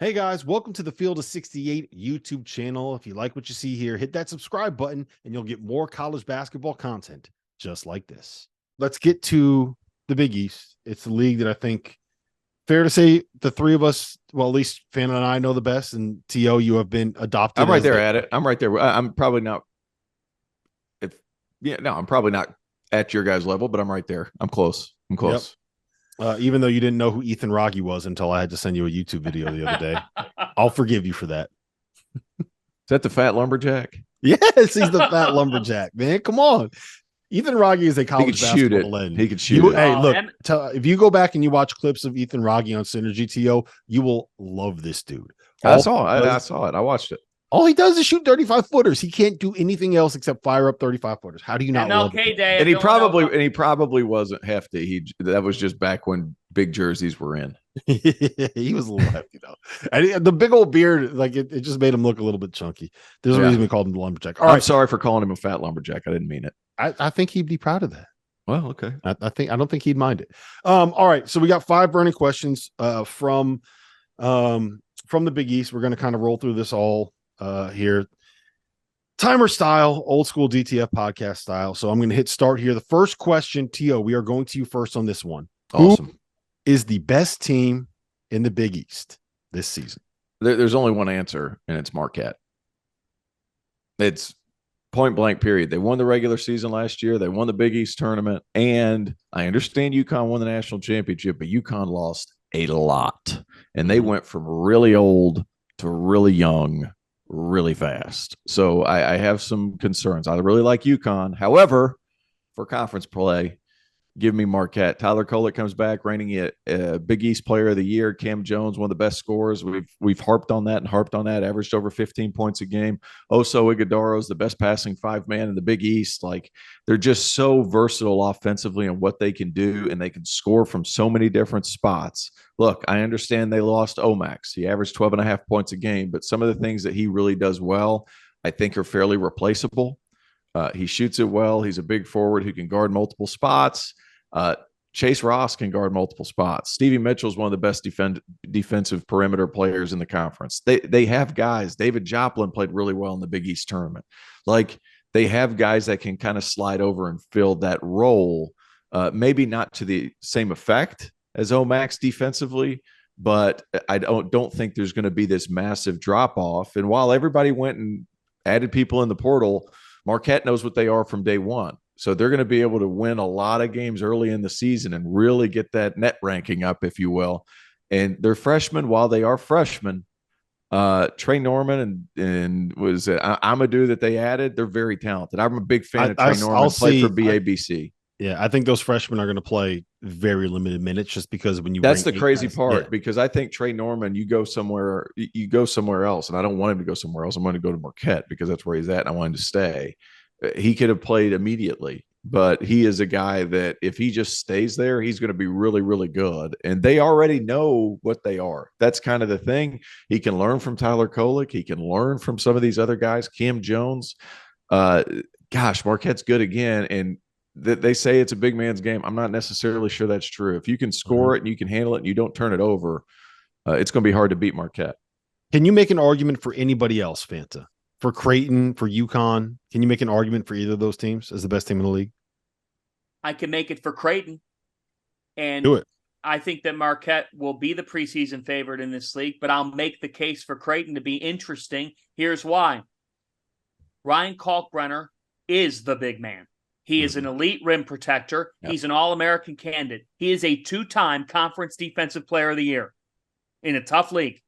Hey guys, welcome to the Field of 68 YouTube channel. If you like what you see here, hit that subscribe button and you'll get more college basketball content just like this. Let's get to the Big East. It's the league that I think, fair to say, the three of us, well, at least Fan and I know the best, and T.O., you have been adopted. I'm right there at it. I'm right there. I'm probably not I'm probably not at your guys' level, but I'm right there. I'm close. I'm close. Yep. Even though you didn't know who Ethan Rogge was until I had to send you a YouTube video the other day. I'll forgive you for that. Is that the fat lumberjack? Yes, he's the fat lumberjack, man. Come on. Ethan Rogge is a college basketball legend. He could shoot it. Hey, look, if you go back and you watch clips of Ethan Rogge on Synergy TO, you will love this dude. I saw it. I watched it. All he does is shoot 35-footers. He can't do anything else except fire up 35-footers. How do you not love it? And he probably wasn't hefty. That was just back when big jerseys were in. He was a little hefty though. And the big old beard, like it just made him look a little bit chunky. There's a reason we called him the lumberjack. I'm sorry for calling him a fat lumberjack. I didn't mean it. I think he'd be proud of that. Well, okay. I don't think he'd mind it. All right. So we got 5 burning questions from the Big East. We're going to kind of roll through this all here. Timer style, old school DTF podcast style. So I'm going to hit start here. The first question, T.O., we are going to you first on this one. Awesome. Who is the best team in the Big East this season? There's only one answer, and it's Marquette. It's point blank, period. They won the regular season last year. They won the Big East tournament. And I understand UConn won the national championship, but UConn lost a lot. And they went from really old to really young really fast. So I have some concerns. I really like UConn. However, for conference play, give me Marquette. Tyler Kolek comes back, reigning Big East Player of the Year. Cam Jones, one of the best scorers. We've harped on that, averaged over 15 points a game. Oso Iguodala is the best passing 5-man in the Big East. Like, they're just so versatile offensively in what they can do, and they can score from so many different spots. Look, I understand they lost Omax. He averaged 12.5 points a game, but some of the things that he really does well, I think, are fairly replaceable. He shoots it well. He's a big forward who can guard multiple spots. Chase Ross can guard multiple spots. Stevie Mitchell is one of the best defensive perimeter players in the conference. They have guys. David Joplin played really well in the Big East tournament. Like, they have guys that can kind of slide over and fill that role. Maybe not to the same effect as Omax defensively, but I don't think there's going to be this massive drop off. And while everybody went and added people in the portal, Marquette knows what they are from day one. So they're going to be able to win a lot of games early in the season and really get that net ranking up, if you will. And they're freshmen. While they are freshmen, Trey Norman and was it Amadou that they added, they're very talented. I'm a big fan of Trey Norman. Played for BABC. I think those freshmen are going to play very limited minutes just because when you that's the crazy part, because I think Trey Norman, you go somewhere else, and I don't want him to go somewhere else. I'm going to go to Marquette because that's where he's at, and I want him to stay. He could have played immediately, but he is a guy that if he just stays there, he's going to be really, really good. And they already know what they are. That's kind of the thing. He can learn from Tyler Kolek. He can learn from some of these other guys, Cam Jones. Marquette's good again. And they say it's a big man's game. I'm not necessarily sure that's true. If you can score it and you can handle it and you don't turn it over, it's going to be hard to beat Marquette. Can you make an argument for anybody else, Fanta? For Creighton, for UConn? Can you make an argument for either of those teams as the best team in the league? I can make it for Creighton. And do it. I think that Marquette will be the preseason favorite in this league, but I'll make the case for Creighton to be interesting. Here's why. Ryan Kalkbrenner is the big man. He is an elite rim protector. Yep. He's an All-American candidate. He is a 2-time Conference Defensive Player of the Year in a tough league.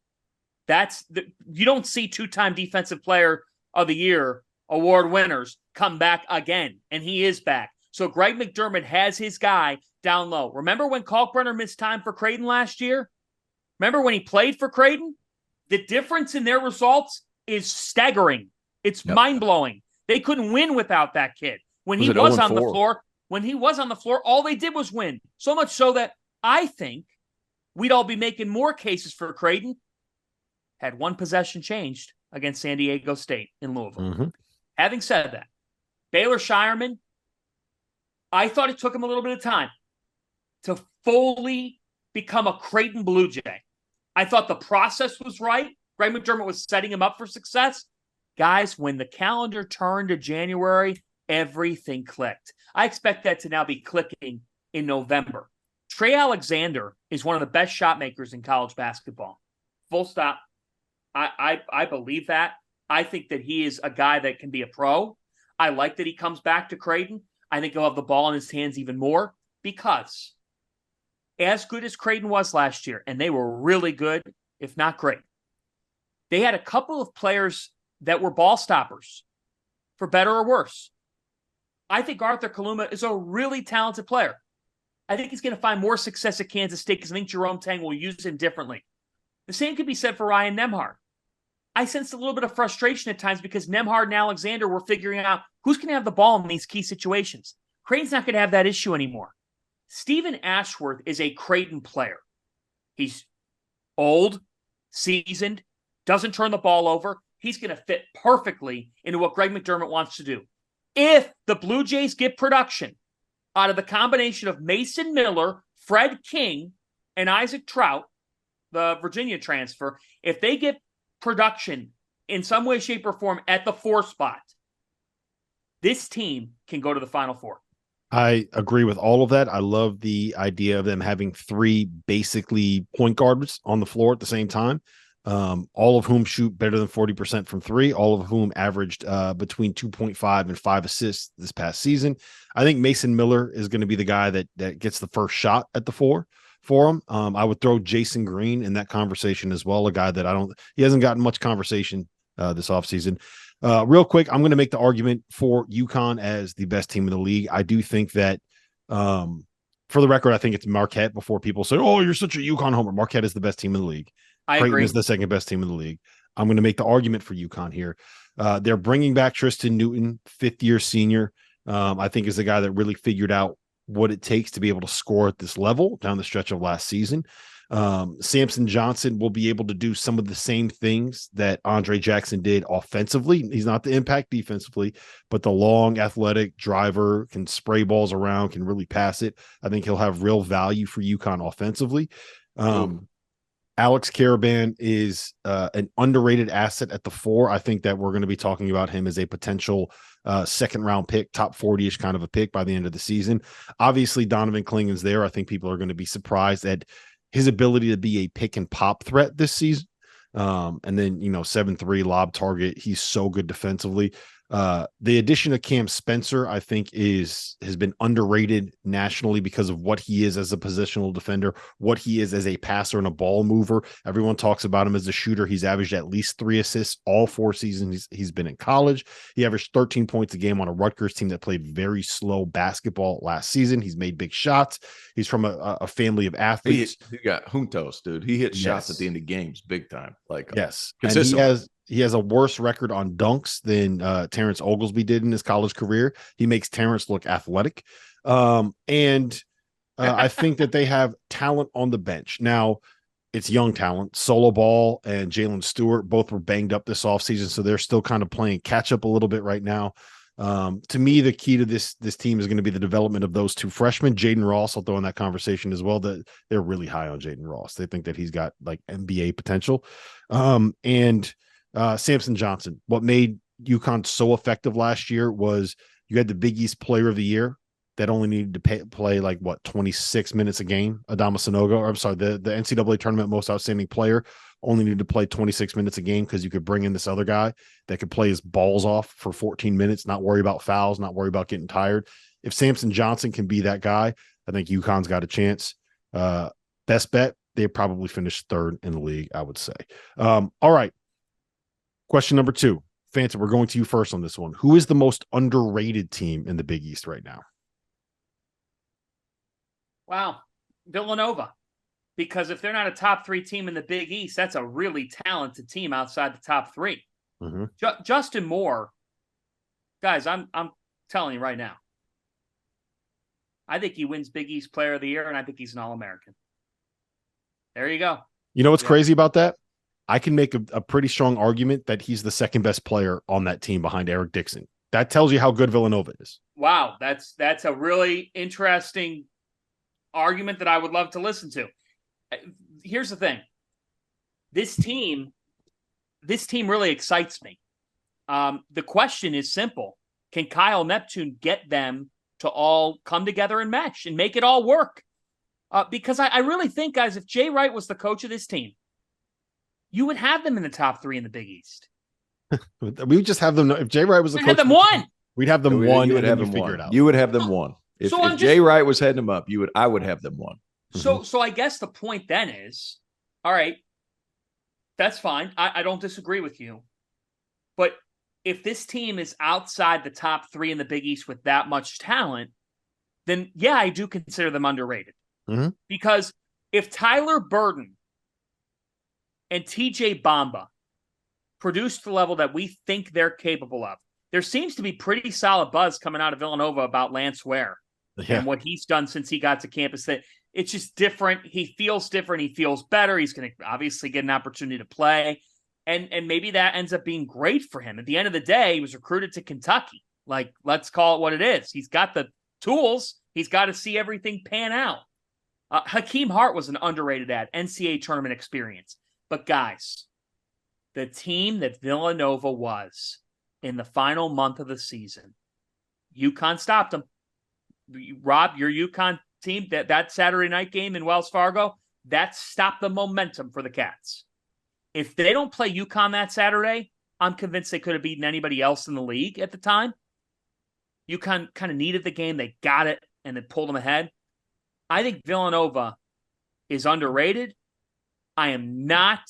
You don't see 2-time Defensive Player of the Year award winners come back again, and he is back. So Greg McDermott has his guy down low. Remember when Kalkbrenner missed time for Creighton last year? Remember when he played for Creighton? The difference in their results is staggering. It's mind-blowing. They couldn't win without that kid. When he was on the floor, all they did was win. So much so that I think we'd all be making more cases for Creighton had one possession changed against San Diego State in Louisville. Having said that, Baylor Shireman, I thought it took him a little bit of time to fully become a Creighton Blue Jay. I thought the process was right. Greg McDermott was setting him up for success. Guys, when the calendar turned to January, everything clicked. I expect that to now be clicking in November. Trey Alexander is one of the best shot makers in college basketball. Full stop. I believe that. I think that he is a guy that can be a pro. I like that he comes back to Creighton. I think he'll have the ball in his hands even more because as good as Creighton was last year, and they were really good, if not great, they had a couple of players that were ball stoppers, for better or worse. I think Arthur Kaluma is a really talented player. I think he's going to find more success at Kansas State because I think Jerome Tang will use him differently. The same could be said for Ryan Nembhard. I sensed a little bit of frustration at times because Nembhard and Alexander were figuring out who's going to have the ball in these key situations. Creighton's not going to have that issue anymore. Stephen Ashworth is a Creighton player. He's old, seasoned, doesn't turn the ball over. He's going to fit perfectly into what Greg McDermott wants to do. If the Blue Jays get production out of the combination of Mason Miller, Fred King, and Isaac Trout, the Virginia transfer, if they get production in some way, shape, or form at the 4 spot, this team can go to the Final Four. I agree with all of that. I love the idea of them having 3 basically point guards on the floor at the same time, all of whom shoot better than 40% from 3, all of whom averaged between 2.5 and 5 assists this past season. I think Mason Miller is going to be the guy that gets the first shot at the 4 for him. I would throw Jason Green in that conversation as well, a guy that he hasn't gotten much conversation this offseason. Real quick, I'm going to make the argument for UConn as the best team in the league. I do think that, for the record, I think it's Marquette before people say, oh, you're such a UConn homer. Marquette is the best team in the league. Creighton agree. Is the second best team in the league. I'm going to make the argument for UConn here. They're bringing back Tristan Newton, 5th-year senior. I think is the guy that really figured out what it takes to be able to score at this level down the stretch of last season. Samson Johnson will be able to do some of the same things that Andre Jackson did offensively. He's not the impact defensively, but the long athletic driver, can spray balls around, can really pass it. I think he'll have real value for UConn offensively. Alex Caravan is an underrated asset at the 4. I think that we're going to be talking about him as a potential second-round pick, top 40-ish kind of a pick by the end of the season. Obviously, Donovan Clingan's there. I think people are going to be surprised at his ability to be a pick-and-pop threat this season. And then, 7-3 lob target. He's so good defensively. The addition of Cam Spencer, I think, has been underrated nationally because of what he is as a positional defender, what he is as a passer and a ball mover. Everyone talks about him as a shooter. He's averaged at least 3 assists all 4 seasons he's been in college. He averaged 13 points a game on a Rutgers team that played very slow basketball last season. He's made big shots. He's from a family of athletes. He got juntos, dude. He hits shots at the end of games big time. Yes. And he has a worse record on dunks than Terrence Oglesby did in his college career. He makes Terrence look athletic. And I think that they have talent on the bench. Now, it's young talent. Solo Ball and Jalen Stewart both were banged up this offseason, so they're still kind of playing catch up a little bit right now. To me, the key to this team is going to be the development of those 2 freshmen. Jaden Ross, I'll throw in that conversation as well. That they're really high on Jaden Ross. They think that he's got like NBA potential. And Samson Johnson. What made UConn so effective last year was you had the Big East Player of the Year that only needed to play 26 minutes a game. Adama Sanogo, or I'm sorry, the NCAA tournament most outstanding player only needed to play 26 minutes a game because you could bring in this other guy that could play his balls off for 14 minutes, not worry about fouls, not worry about getting tired. If Samson Johnson can be that guy, I think UConn's got a chance. Best bet, they probably finish 3rd in the league, I would say. All right. Question number 2. Fanta, we're going to you first on this one. Who is the most underrated team in the Big East right now? Wow. Villanova. Because if they're not a top 3 team in the Big East, that's a really talented team outside the top 3. Mm-hmm. Justin Moore, guys, I'm telling you right now, I think he wins Big East Player of the Year, and I think he's an All-American. There you go. You know what's crazy about that? I can make a pretty strong argument that he's the second best player on that team behind Eric Dixon. That tells you how good Villanova is. Wow, that's a really interesting argument that I would love to listen to. Here's the thing. This team really excites me. The question is simple. Can Kyle Neptune get them to all come together and mesh and make it all work? Because I really think, guys, if Jay Wright was the coach of this team, you would have them in the top 3 in the Big East. We would just have them. If Jay Wright was the coach, have them one. We'd have them one. You would have them figure one. it out. You would have them one. If Jay Wright was heading them up, I would have them one. So I guess the point then is, all right, that's fine. I don't disagree with you. But if this team is outside the top 3 in the Big East with that much talent, then yeah, I do consider them underrated. Because if Tyler Burden and TJ Bamba produce the level that we think they're capable of, there seems to be pretty solid buzz coming out of Villanova about Lance Ware and what he's done since he got to campus. That it's just different. He feels different. He feels better. He's going to obviously get an opportunity to play. And maybe that ends up being great for him. At the end of the day, he was recruited to Kentucky. Like, let's call it what it is. He's got the tools. He's got to see everything pan out. Hakeem Hart was an underrated NCAA tournament experience. But guys, the team that Villanova was in the final month of the season, UConn stopped them. Rob, your UConn team, that Saturday night game in Wells Fargo, that stopped the momentum for the Cats. If they don't play UConn that Saturday, I'm convinced they could have beaten anybody else in the league at the time. UConn kind of needed the game. They got it, and it pulled them ahead. I think Villanova is underrated. I am not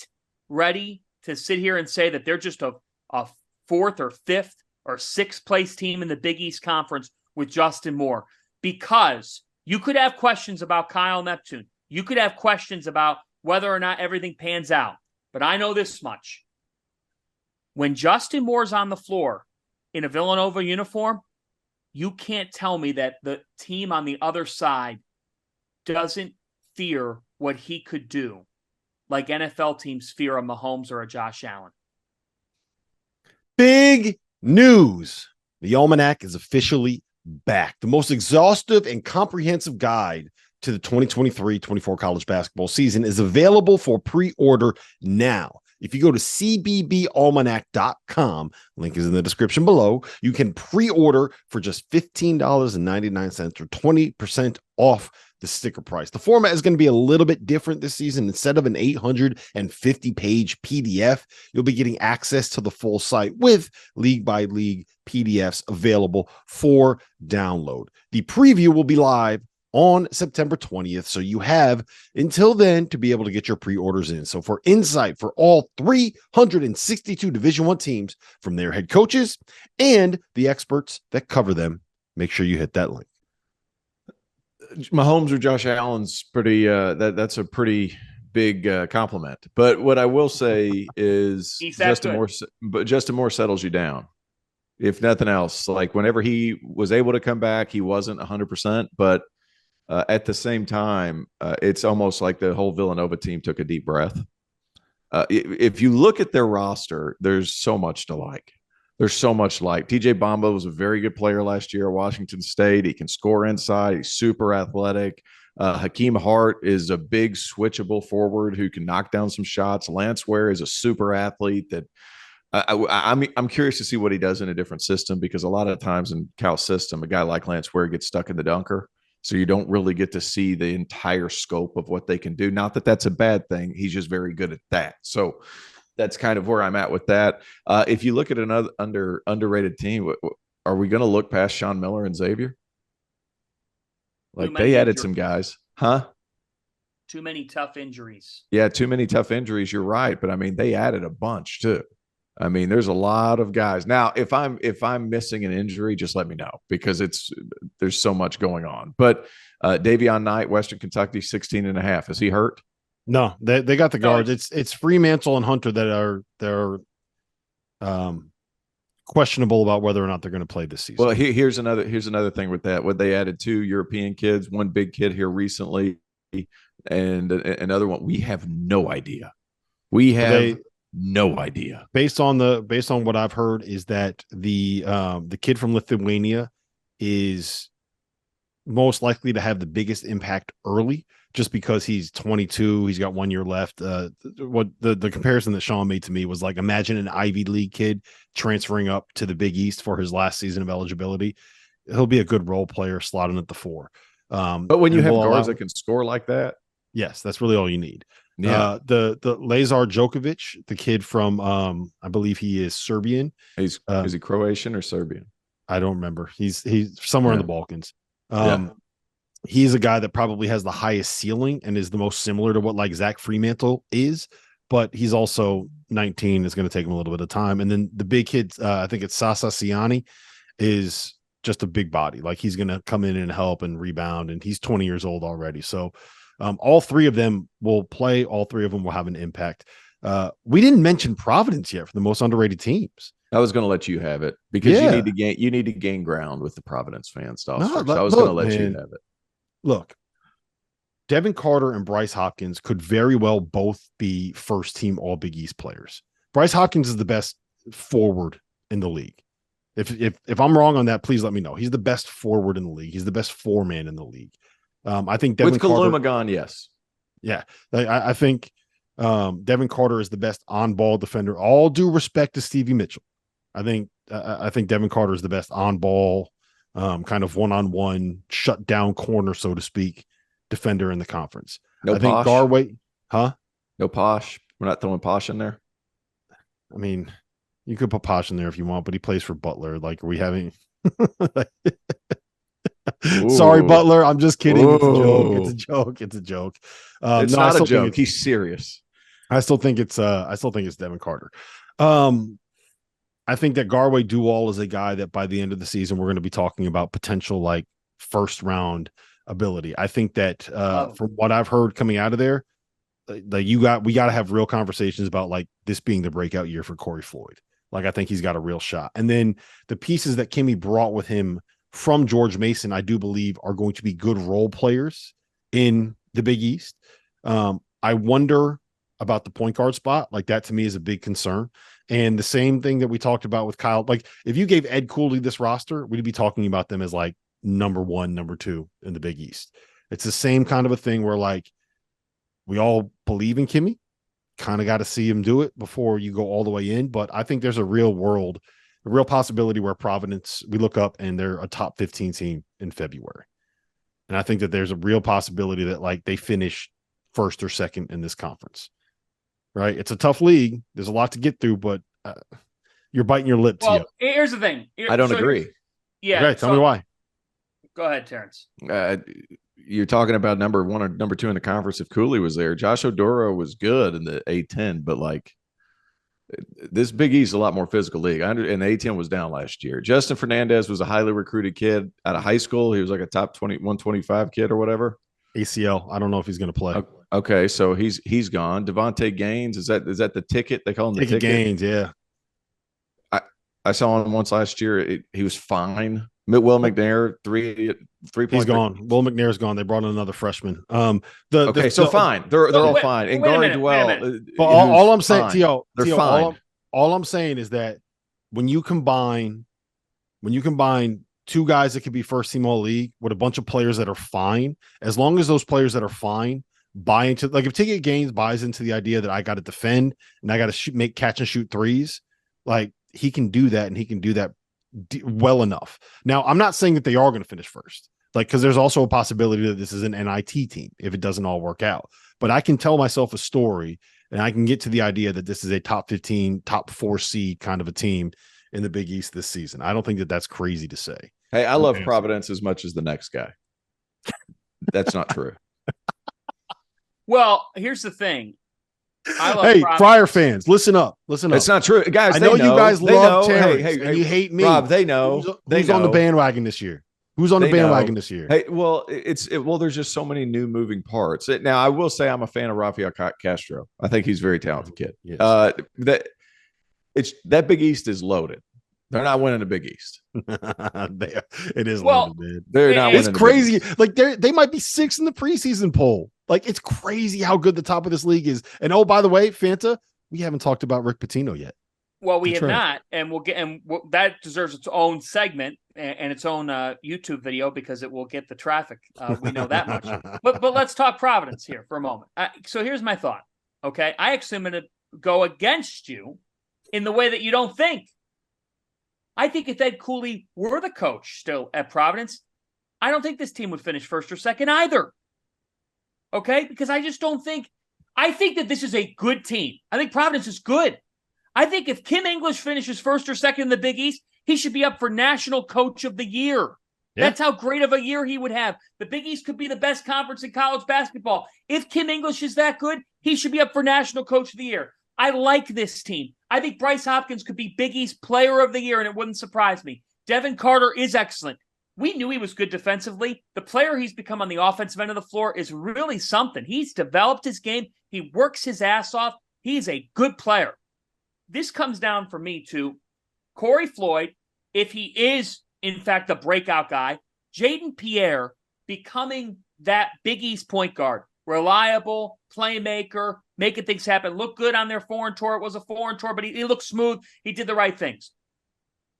ready to sit here and say that they're just a 4th or 5th or 6th place team in the Big East Conference with Justin Moore, because you could have questions about Kyle Neptune. You could have questions about whether or not everything pans out. But I know this much. When Justin Moore's on the floor in a Villanova uniform, you can't tell me that the team on the other side doesn't fear what he could do, like NFL teams fear a Mahomes or a Josh Allen. Big news. The Almanac is officially back. The most exhaustive and comprehensive guide to the 2023-24 college basketball season is available for pre-order now. If you go to cbbalmanac.com, link is in the description below, you can pre-order for just $15.99 or 20% off the sticker price. The format is going to be a little bit different this season. Instead of an 850-page PDF, you'll be getting access to the full site with league-by-league PDFs available for download. The preview will be live on September 20th, so you have until then to be able to get your pre-orders in. So for insight for all 362 Division I teams, from their head coaches and the experts that cover them, make sure you hit that link. Mahomes or Josh Allen's pretty that's a pretty big compliment. But what I will say is Justin Moore settles you down. If nothing else, like whenever he was able to come back, he wasn't 100%, but at the same time, it's almost like the whole Villanova team took a deep breath. If you look at their roster, there's so much to like. There's so much like. TJ Bamba was a very good player last year at Washington State. He can score inside. He's super athletic. Hakeem Hart is a big switchable forward who can knock down some shots. Lance Ware is a super athlete that I'm curious to see what he does in a different system, because a lot of times in Cal's system, a guy like Lance Ware gets stuck in the dunker. So you don't really get to see the entire scope of what they can do. Not that that's a bad thing. He's just very good at that. So that's kind of where I'm at with that. If you look at another underrated team, are we going to look past Sean Miller and Xavier? Like, they added some guys, huh? Too many tough injuries. Yeah, too many tough injuries. You're right. But I mean, they added a bunch too. I mean, there's a lot of guys. Now, if I'm missing an injury, just let me know, because there's so much going on. But Davion Knight, Western Kentucky, 16.5. Is he hurt? No, they got the guards. It's Fremantle and Hunter that are questionable about whether or not they're going to play this season. Well, here's another thing with that. What they added 2 European kids, one big kid here recently, and another one. We have no idea. No idea. Based on what I've heard is that the kid from Lithuania is most likely to have the biggest impact early, just because he's 22, he's got 1 year left. What the comparison that Sean made to me was like, imagine an Ivy League kid transferring up to the Big East for his last season of eligibility. He'll be a good role player slotting at the 4. But when you have guards that can score like that, yes, that's really all you need. Yeah. The Lazar Djokovic, the kid from I believe he is Serbian. Is he Croatian or Serbian? I don't remember. He's somewhere in the Balkans. Yeah. He's a guy that probably has the highest ceiling and is the most similar to what like Zach Fremantle is, but he's also 19. It's going to take him a little bit of time. And then the big kid, I think it's Sasa Siani, is just a big body. Like he's going to come in and help and rebound, and he's 20 years old already. So all 3 of them will play. All 3 of them will have an impact. We didn't mention Providence yet for the most underrated teams. I was going to let you have it because you need to gain ground with the Providence fans. So I was going to let you have it. Look, Devin Carter and Bryce Hopkins could very well both be first team All Big East players. Bryce Hopkins is the best forward in the league. If I'm wrong on that, please let me know. He's the best forward in the league. He's the best 4-man in the league. I think Devin with Carter, Kaluma gone, yes. Yeah, I think Devin Carter is the best on-ball defender. All due respect to Stevie Mitchell, I think Devin Carter is the best on-ball, kind of one-on-one, shut down corner, so to speak, defender in the conference. No I think Posh? Garway, huh? No Posh. We're not throwing Posh in there. I mean, you could put Posh in there if you want, but he plays for Butler. Like, are we having? Sorry, Butler. I'm just kidding. It's a joke. It's a joke. It's a joke. It's not a joke. He's serious. I still think it's Devin Carter. I think that Garway Dual is a guy that by the end of the season we're going to be talking about potential like first round ability. I think that from what I've heard coming out of there, we got to have real conversations about like this being the breakout year for Corey Floyd. Like I think he's got a real shot. And then the pieces that Kimmy brought with him from George Mason, I do believe are going to be good role players in the Big East. I wonder about the point guard spot. Like that to me is a big concern. And the same thing that we talked about with Kyle, like if you gave Ed Cooley this roster, we'd be talking about them as like number 1, number 2 in the Big East. It's the same kind of a thing where like we all believe in Kimmy, kind of got to see him do it before you go all the way in. But I think there's a real possibility where Providence, we look up and they're a top 15 team in February. And I think that there's a real possibility that like they finish first or second in this conference. Right. It's a tough league. There's a lot to get through, but you're biting your lip. Well, here's the thing. I don't agree. Yeah. Okay, tell me why. Go ahead, Terrence. You're talking about number 1 or number 2 in the conference. If Cooley was there, Josh Oduro was good in the A10, but like this Big East is a lot more physical league. And the A10 was down last year. Justin Fernandez was a highly recruited kid out of high school. He was like a top 125 kid or whatever. ACL. I don't know if he's going to play. Okay, so he's gone. Devontae Gaines, is that the ticket? They call him the ticket. Gaines, yeah. I saw him once last year. He was fine. Will McNair, three He's gone. Will McNair's gone. They brought in another freshman. Fine. They're all fine. And Gary Dwell. But all I'm saying, Tio, they're fine. All I'm saying is that when you combine 2 guys that could be first team all league with a bunch of players that are fine, as long as those players that are fine buy into, like if Ticket Gaines buys into the idea that I got to defend and I got to make catch and shoot threes, like he can do that and he can do that well enough. Now, I'm not saying that they are going to finish first, like, because there's also a possibility that this is an NIT team if it doesn't all work out. But I can tell myself a story and I can get to the idea that this is a top 15, top 4 seed kind of a team in the Big East this season. I don't think that that's crazy to say. Hey, I love Providence as much as the next guy. That's not true. Well, here's the thing. Hey, Friar fans, listen up. Listen up. It's not true, guys. I know you guys love Terrence, hey, and you hate me. Rob, they know. Who's on the bandwagon this year? Who's on the bandwagon this year? Hey, well, there's just so many new moving parts. Now, I will say I'm a fan of Rafael Castro. I think he's a very talented kid. Yes. That Big East is loaded. They're not winning the Big East. It is well, loaded, man. They're not. It's crazy. Like they might be 6th in the preseason poll. Like it's crazy how good the top of this league is. And oh, by the way, Fanta, we haven't talked about Rick Pitino yet. Well, we have not, and that deserves its own segment and its own YouTube video because it will get the traffic. We know that much. But let's talk Providence here for a moment. So here's my thought. Okay, I actually am going to go against you in the way that you don't think. I think if Ed Cooley were the coach still at Providence, I don't think this team would finish first or second either. Okay, because I just don't think. I think that this is a good team. I think Providence is good. I think if Kim English finishes first or second in the Big East, he should be up for National Coach of the Year. Yeah. That's how great of a year he would have. The Big East could be the best conference in college basketball. If Kim English is that good, he should be up for National Coach of the Year. I like this team. I think Bryce Hopkins could be Big East Player of the Year, and it wouldn't surprise me. Devin Carter is excellent. We knew he was good defensively. The player he's become on the offensive end of the floor is really something. He's developed his game. He works his ass off. He's a good player. This comes down for me to Corey Floyd, if he is, in fact, the breakout guy, Jaden Pierre becoming that Big East point guard, reliable, playmaker, making things happen, look good on their foreign tour. It was a foreign tour, but he looked smooth. He did the right things.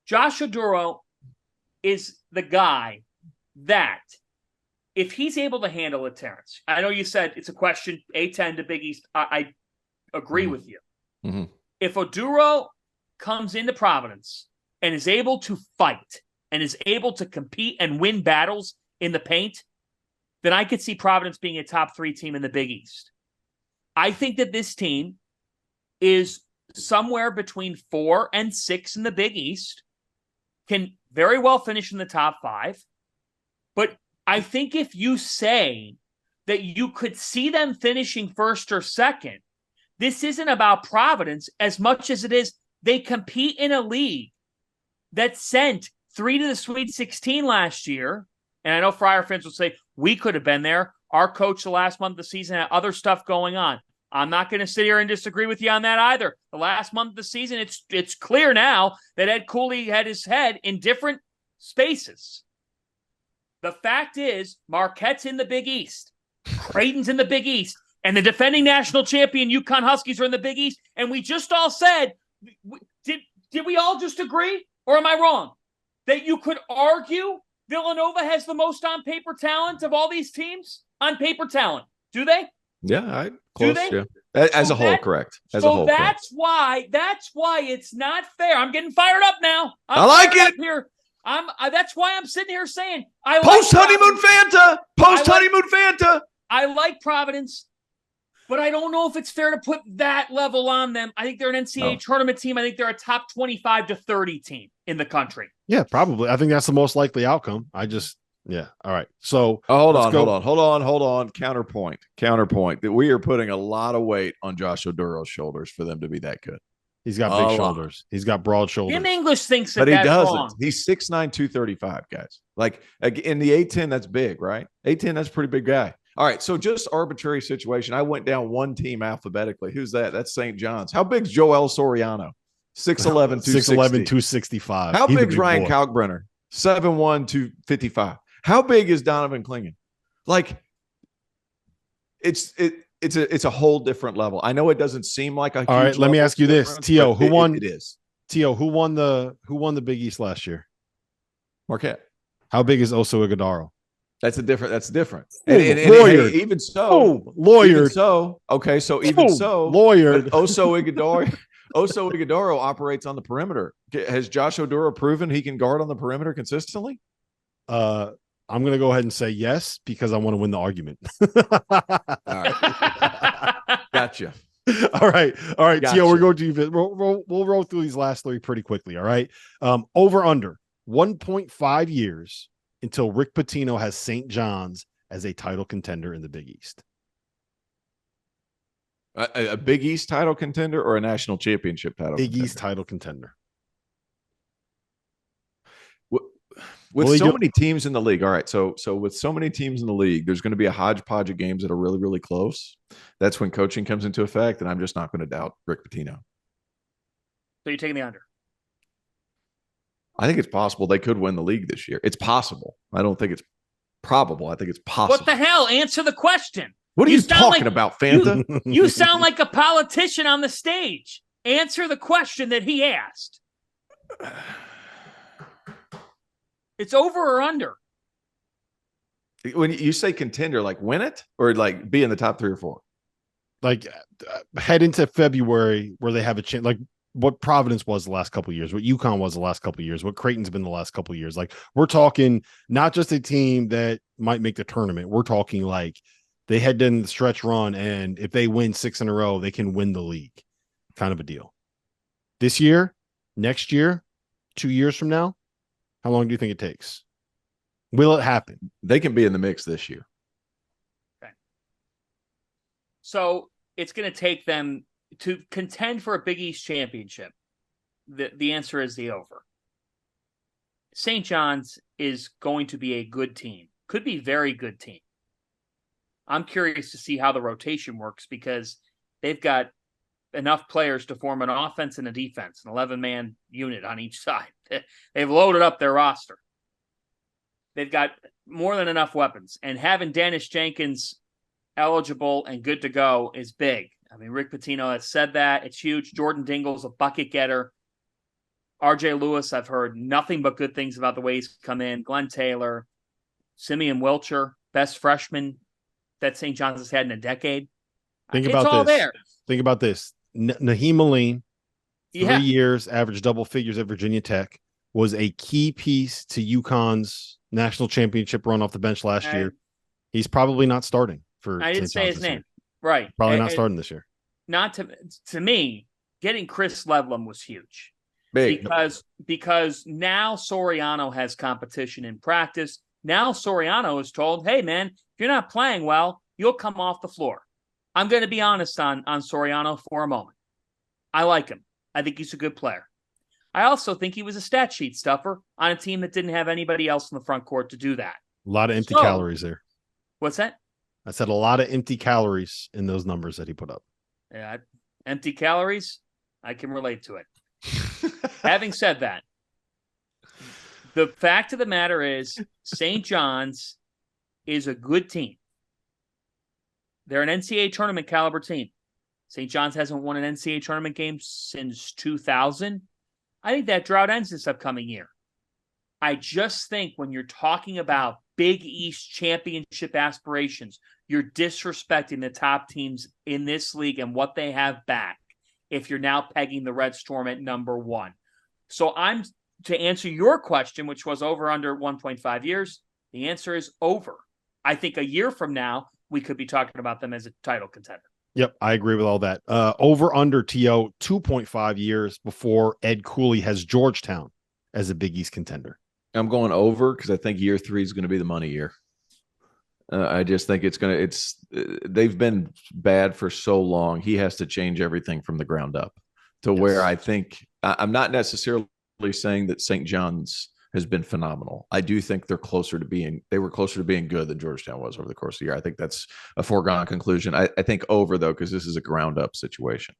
Josh Oduro is the guy that, if he's able to handle it, Terrence, I know you said it's a question, A10 to Big East. I agree with you. Mm-hmm. If Oduro comes into Providence and is able to fight and is able to compete and win battles in the paint, then I could see Providence being a top 3 team in the Big East. I think that this team is somewhere between 4 and 6 in the Big East, can very well finish in the top 5. But I think if you say that you could see them finishing first or second, this isn't about Providence as much as it is they compete in a league that sent 3 to the Sweet 16 last year. And I know Friar fans will say, we could have been there. Our coach the last month of the season had other stuff going on. I'm not going to sit here and disagree with you on that either. The last month of the season, it's clear now that Ed Cooley had his head in different spaces. The fact is, Marquette's in the Big East. Creighton's in the Big East. And the defending national champion UConn Huskies are in the Big East. And we just all said, did we all just agree? Or am I wrong? That you could argue Villanova has the most on-paper talent of all these teams? On-paper talent. Do they? Yeah, close. Yeah. As a whole, correct. As a whole, that's why it's not fair. I'm getting fired up now. I like it. Here. That's why I'm sitting here saying post-honeymoon Fanta. Post-honeymoon Fanta. I like Providence. But I don't know if it's fair to put that level on them. I think they're an NCAA tournament team. I think they're a top 25 to 30 team in the country. Yeah, probably. I think that's the most likely outcome. Yeah. All right. So hold on. Counterpoint. That we are putting a lot of weight on Josh Oduro's shoulders for them to be that good. He's got big shoulders. He's got broad shoulders. Kim English thinks that, but he doesn't. Wrong. He's 6'9", 235, guys. Like in the A10, that's big, right? A10, that's a pretty big guy. All right, so just arbitrary situation. I went down one team alphabetically. Who's that? That's St. John's. How big's Joel Soriano? 6'11", 260. 6'11", 265. How big's Ryan Kalkbrenner? 7'1", 255. How big is Donovan Clingan? Like, it's a whole different level. I know it doesn't seem like a huge all right, let me ask you this. Tio, who won? It is. Tio, who won the Big East last year? Marquette. How big is Oso Ighodaro? That's different. Ooh, and lawyered. Even so, lawyered. Even so, okay. So even lawyered. Oso Ighodaro operates on the perimeter. Has Josh Oduro proven he can guard on the perimeter consistently? I'm going to go ahead and say yes because I want to win the argument. All right. Gotcha. All right. Gotcha. Tio, we're going to we'll roll through these last 3 pretty quickly. All right. Over under 1.5 years until Rick Pitino has St. John's as a title contender in the Big East. A Big East title contender or a national championship title? Big East title contender. With so many teams in the league. All right. So with so many teams in the league, there's going to be a hodgepodge of games that are really, really close. That's when coaching comes into effect. And I'm just not going to doubt Rick Pitino. So you're taking the under? I think it's possible they could win the league this year. It's possible. I don't think it's probable. I think it's possible. What the hell? Answer the question. What are you talking about, Fanta? You sound like a politician on the stage. Answer the question that he asked. It's over or under. When you say contender, like win it or like be in the top 3 or 4? Like head into February where they have a chance, like what Providence was the last couple of years, what UConn was the last couple of years, what Creighton's been the last couple of years. Like we're talking not just a team that might make the tournament. We're talking like they head in the stretch run, and if they win 6 in a row, they can win the league, kind of a deal. This year, next year, 2 years from now, how long do you think it takes? Will it happen? They can be in the mix this year. Okay. So it's going to take them to contend for a Big East championship. The answer is the over. St. John's is going to be a good team. Could be a very good team. I'm curious to see how the rotation works because they've got enough players to form an offense and a defense, an 11-man unit on each side. They've loaded up their roster. They've got more than enough weapons. And having Dennis Jenkins eligible and good to go is big. I mean, Rick Pitino has said that. It's huge. Jordan Dingle's a bucket getter. RJ Lewis, I've heard nothing but good things about the way he's come in. Glenn Taylor, Simeon Wilcher, best freshman that St. John's has had in a decade. Think it's about all this. there. Think about this. Naheem Aline, 3 Yeah. years, averaged double figures at Virginia Tech, was a key piece to UConn's national championship run off the bench last year. He's probably not starting for I didn't St. say John's his this name. year. Right. Probably not starting this year. Not to me, getting Chris Ledlam was huge. Big. Because now Soriano has competition in practice. Now Soriano is told, hey, man, if you're not playing well, you'll come off the floor. I'm going to be honest on Soriano for a moment. I like him. I think he's a good player. I also think he was a stat sheet stuffer on a team that didn't have anybody else in the front court to do that. A lot of empty calories there. What's that? I said a lot of empty calories in those numbers that he put up. Yeah, empty calories. I can relate to it. Having said that, the fact of the matter is St. John's is a good team. They're an NCAA tournament caliber team. St. John's hasn't won an NCAA tournament game since 2000. I think that drought ends this upcoming year. I just think when you're talking about Big East championship aspirations, you're disrespecting the top teams in this league and what they have back if you're now pegging the Red Storm at number 1. So to answer your question, which was over under 1.5 years, the answer is over. I think a year from now, we could be talking about them as a title contender. Yep, I agree with all that. Over under TO 2.5 years before Ed Cooley has Georgetown as a Big East contender. I'm going over because I think year 3 is going to be the money year. I just think they've been bad for so long. He has to change everything from the ground up to where I think I'm not necessarily saying that St. John's has been phenomenal. I do think they were closer to being good than Georgetown was over the course of the year. I think that's a foregone conclusion. I think over though, because this is a ground up situation.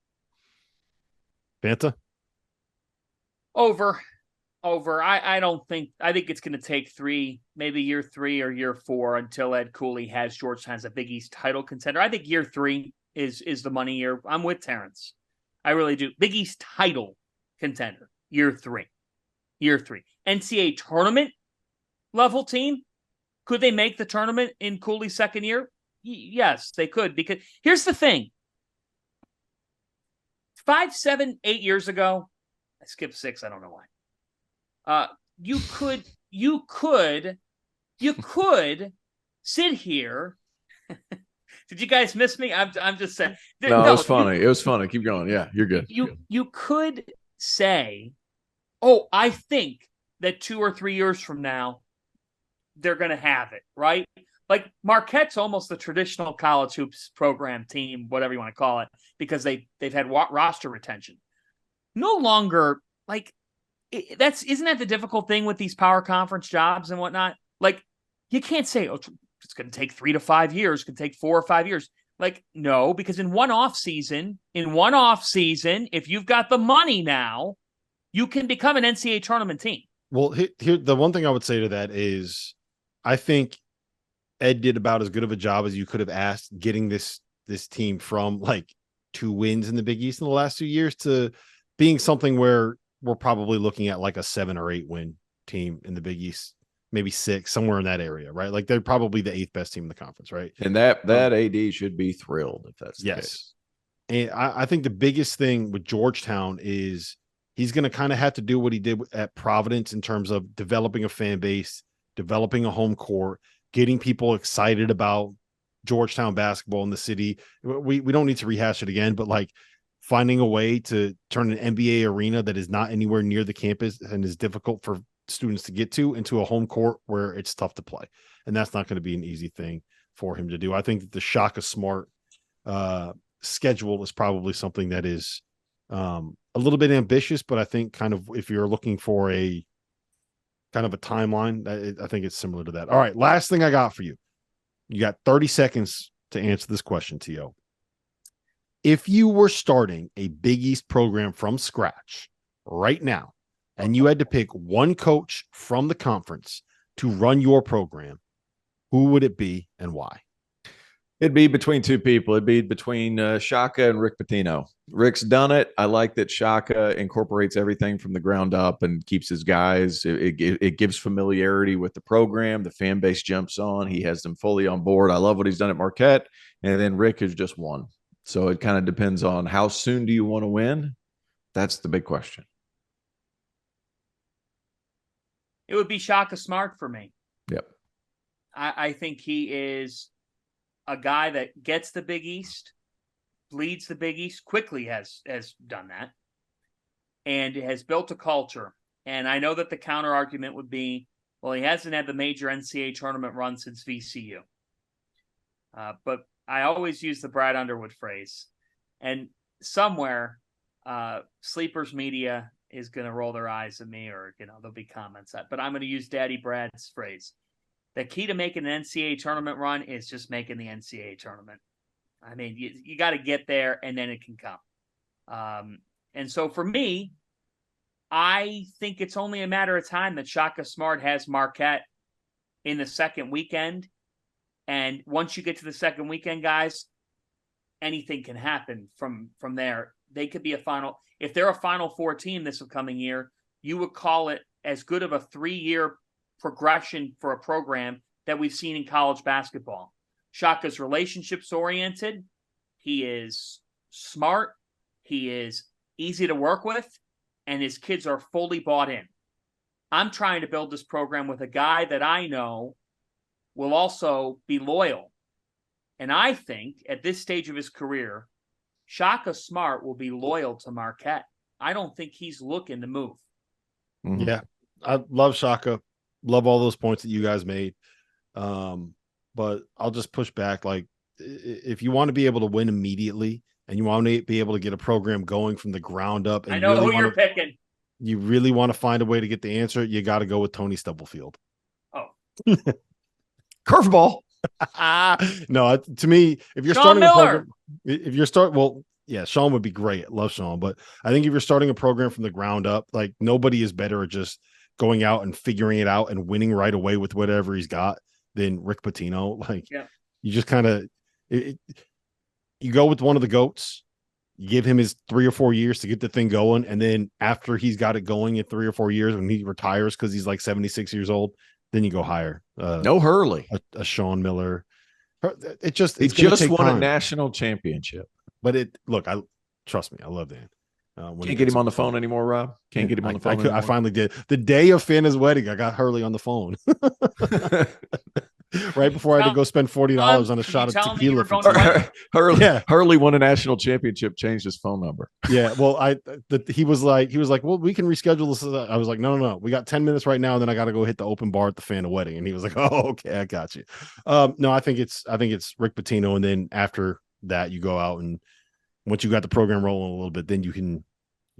Fanta? Over. I think it's going to take maybe year 3 or year 4 until Ed Cooley has Georgetown as a Big East title contender. I think year 3 is the money year. I'm with Terrence. I really do. Big East title contender, year 3. NCAA tournament level team. Could they make the tournament in Cooley's second year? Yes, they could. Because here's the thing. 5, 7, 8 years ago, I skipped 6. I don't know why. You could sit here. Did you guys miss me? I'm just saying. No, it was funny. It was funny. Keep going. Yeah, you're good. You could say, oh, I think that 2 or 3 years from now, they're going to have it, right? Like Marquette's almost the traditional college hoops program team, whatever you want to call it, because they've had roster retention. No longer, like, isn't that the difficult thing with these power conference jobs and whatnot? Like, you can't say, oh, it's going to take 3 to 5 years, it could take 4 or 5 years. Like, no, because in one off season, if you've got the money now, you can become an NCAA tournament team. Well, here the one thing I would say to that is I think Ed did about as good of a job as you could have asked getting this team from like 2 wins in the Big East in the last 2 years to being something where we're probably looking at like a 7 or 8 win team in the Big East, maybe 6, somewhere in that area, right? Like they're probably the 8th best team in the conference, right? And that AD should be thrilled if that's the case. And I think the biggest thing with Georgetown is he's going to kind of have to do what he did at Providence in terms of developing a fan base, developing a home court, getting people excited about Georgetown basketball in the city. We don't need to rehash it again, but like finding a way to turn an NBA arena that is not anywhere near the campus and is difficult for students to get to into a home court where it's tough to play. And that's not going to be an easy thing for him to do. I think that the Shaka Smart schedule is probably something that is a little bit ambitious, but I think kind of if you're looking for a kind of a timeline, I think it's similar to that. All right, last thing I got for you. You got 30 seconds to answer this question, T.O. If you were starting a Big East program from scratch right now, and you had to pick one coach from the conference to run your program, who would it be and why? It'd be between 2 people. It'd be between Shaka and Rick Pitino. Rick's done it. I like that Shaka incorporates everything from the ground up and keeps his guys. It gives familiarity with the program. The fan base jumps on. He has them fully on board. I love what he's done at Marquette. And then Rick has just won. So it kind of depends on how soon do you want to win? That's the big question. It would be Shaka Smart for me. Yep. I think he is a guy that gets the Big East, leads the Big East, quickly has done that, and has built a culture. And I know that the counter argument would be, well, he hasn't had the major NCAA tournament run since VCU. But I always use the Brad Underwood phrase. And somewhere, Sleepers Media is going to roll their eyes at me, or, there'll be comments. But I'm going to use Daddy Brad's phrase. The key to making an NCAA tournament run is just making the NCAA tournament. I mean, you got to get there, and then it can come. And so for me, I think it's only a matter of time that Shaka Smart has Marquette in the second weekend. And once you get to the second weekend, guys, anything can happen from there. They could be if they're a Final Four team this upcoming year, you would call it as good of a 3-year progression for a program that we've seen in college basketball. Shaka's relationships oriented. He is smart. He is easy to work with, and his kids are fully bought in. I'm trying to build this program with a guy that I know will also be loyal. And I think at this stage of his career, Shaka Smart will be loyal to Marquette. I don't think he's looking to move. Mm-hmm. Yeah, I love Shaka. Love all those points that you guys made. But I'll just push back. Like, if you want to be able to win immediately and you want to be able to get a program going from the ground up, and I know really who you're picking. You really want to find a way to get the answer, you got to go with Tony Stubblefield. Oh. Curveball. No, to me, if you're Sean starting Miller. Sean would be great. Love Sean. But I think if you're starting a program from the ground up, like nobody is better at just going out and figuring it out and winning right away with whatever he's got than Rick Pitino. Like, you just kind of you go with one of the GOATs, you give him his 3 or 4 years to get the thing going, and then after he's got it going in 3 or 4 years, when he retires because he's like 76 years old, then you go higher. No Hurley, a Sean Miller. He just won a national championship. But trust me, I love Dan. Can't get him on the phone anymore, Rob. Can't get him on the phone. I finally did. The day of Fanna's wedding, I got Hurley on the phone. Right before I had to go spend $40 on a shot of tequila. Hurley won a national championship, changed his phone number. Yeah, well, he was like, well, we can reschedule this. I was like, no. We got 10 minutes right now, and then I got to go hit the open bar at the Fanna wedding. And he was like, oh, okay, I got you. No, I think it's Rick Pitino, and then after that, you go out, and once you got the program rolling a little bit, then you can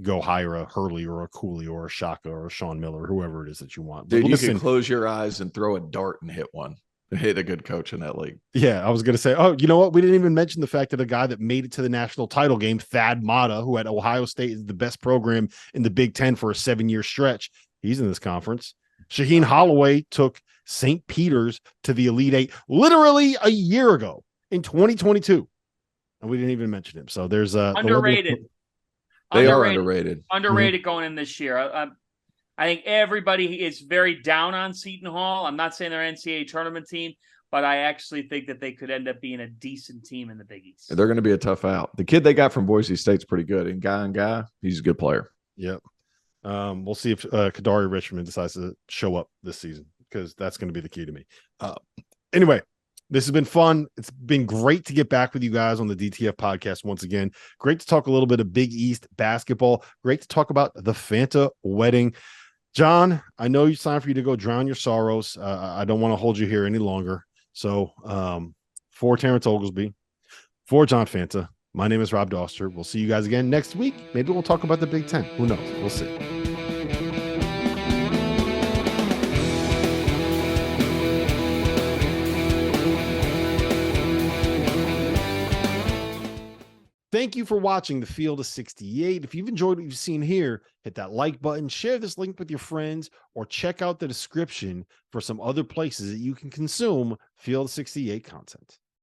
go hire a Hurley or a Cooley or a Shaka or a Sean Miller, whoever it is that you want. Dude, you can close your eyes and throw a dart and hit one. Hit a good coach in that league. Yeah, I was going to say, you know what? We didn't even mention the fact that a guy that made it to the national title game, Thad Matta, who at Ohio State is the best program in the Big Ten for a 7-year stretch. He's in this conference. Shaheen Holloway took St. Peter's to the Elite Eight literally a year ago in 2022. and we didn't even mention him. So there's underrated. They are underrated. Underrated going in this year. I think everybody is very down on Seton Hall. I'm not saying they're an NCAA tournament team, but I actually think that they could end up being a decent team in the Big East. They're going to be a tough out. The kid they got from Boise State's pretty good. And Guy, he's a good player. Yep. We'll see if Kadari Richmond decides to show up this season, because that's going to be the key to me. Anyway, this has been fun. It's been great to get back with you guys on the DTF podcast once again. Great to talk a little bit of Big East basketball. Great to talk about the Fanta wedding. John, I know it's time for you to go drown your sorrows. I don't want to hold you here any longer. So for Terrence Oglesby, for John Fanta, my name is Rob Dauster. We'll see you guys again next week. Maybe we'll talk about the Big Ten. Who knows? We'll see. Thank you for watching The Field of 68. If you've enjoyed what you've seen here, hit that like button, share this link with your friends, or check out the description for some other places that you can consume Field of 68 content.